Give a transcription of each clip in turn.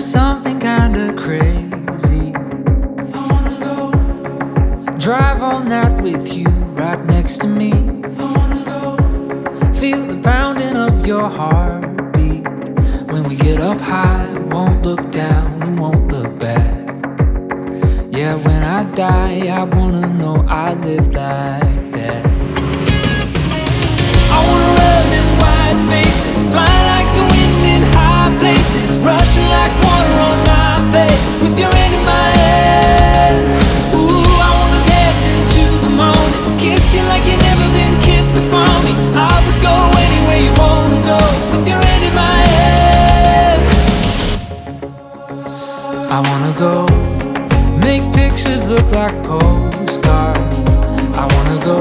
something kinda crazy. I wanna go drive all night with you right next to me. I wanna go feel the pounding of your heartbeat. When we get up high, won't look down and won't look back. Yeah, when I die, I wanna know I lived like that. I wanna run in wide spaces, fly like the wind in high places, rushing like water on my face, with your hand in my hand. Ooh, I wanna dance into the morning, kiss you like you've never been kissed before me. I would go anywhere you wanna go, with your hand in my hand. I wanna go make pictures look like postcards. I wanna go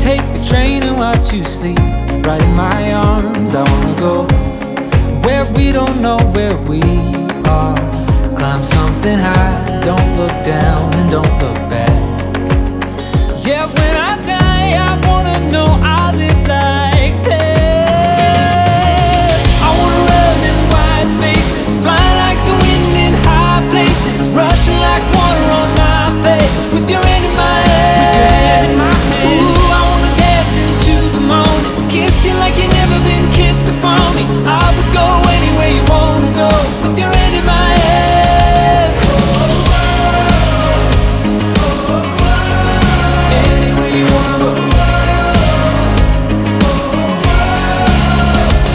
take the train and watch you sleep right in my arms. I wanna go where we don't know where we are. Climb something high, don't look down and don't look back. Yeah, when I die, I wanna know I live like that. I wanna run in wide spaces, fly like the wind in high places, rushing like water on my face, with your hand in my hand. Ooh, I wanna dance into the morning, kiss you like you've never been kissed before me. I would go anywhere you wanna go, with your hand in my hand. Anywhere you wanna go.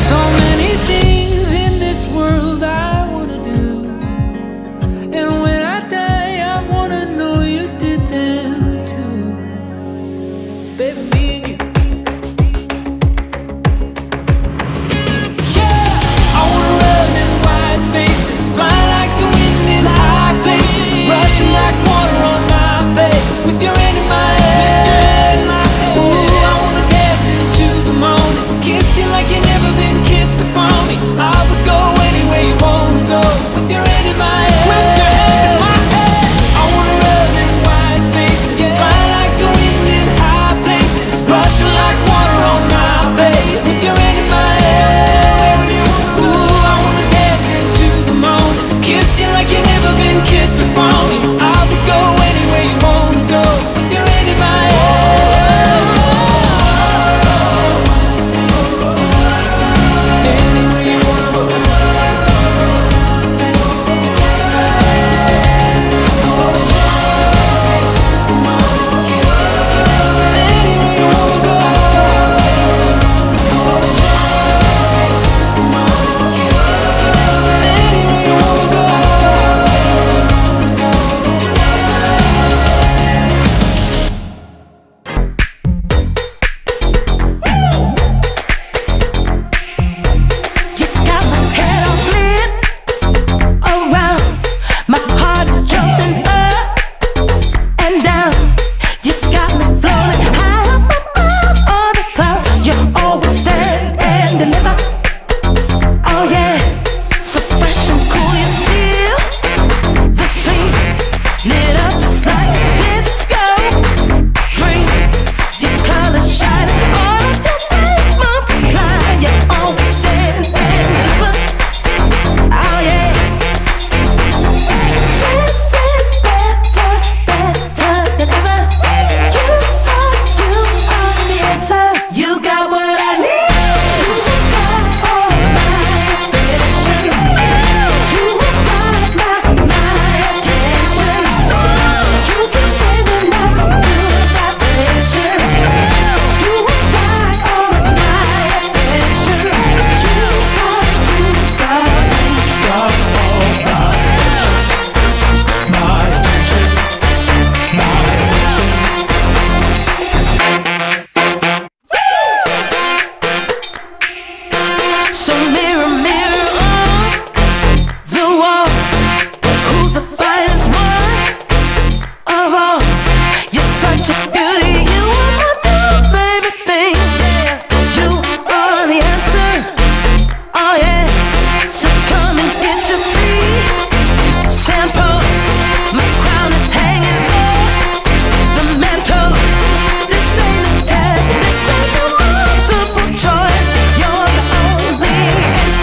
So many things in this world I wanna do, and when I die, I wanna know you did them too. Baby, me and you. Yeah, I wanna run in wide spaces, fly like the wind in high places, rushing like water on my face, with your hand in my hand. Ooh, I wanna dance into the morning, kiss you like you've never been kissed before me. I would go anywhere you wanna go, with your hand in my hand. With your hand in my hand. I wanna run in wide spaces, fly like the wind in high places, rushing like water on my face, with your hand in my hand. Ooh, I wanna dance into the morning, kiss you like you've never been kissed before me. I would go anywhere you wanna go, with your hand in my hand. Anywhere you wanna go. You got my head all split around. My heart is jumping up and down. You got me floating high up above all the clouds. You always stand and deliver. Oh yeah, so fresh and cool you still the same, lit up just like a disco dream. Your colors shining, all of your waves multiply. You always stand and deliver. Oh yeah, this is better, better than ever. You are the answer. You got what I need. You got all my affection. You got my attention. You can say the night good vibration. You got all my affection. You got So mirror, mirror on the wall, who's the finest one of all? You're such a beauty, you are my new favorite thing. You are the answer, oh yeah. So come and get your free sample. My crown is hanging on the mantle. This ain't a test, this ain't no multiple choice. You're the only answer.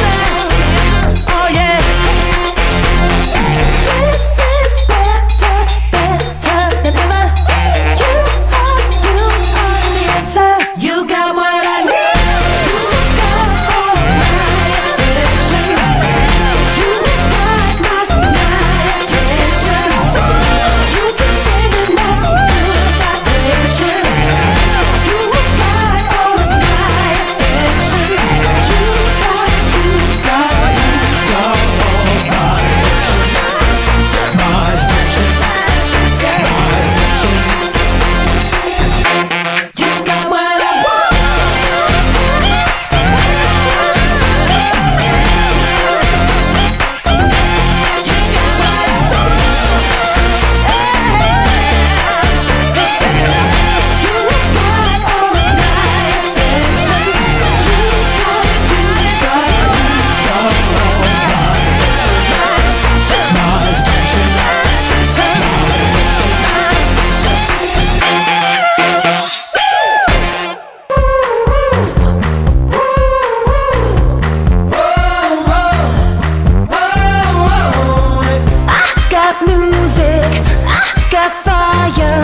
music, I got fire,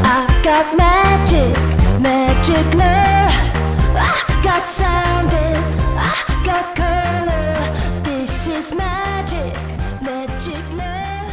I got magic, magic love. I got sound and I got color. This is magic, magic love.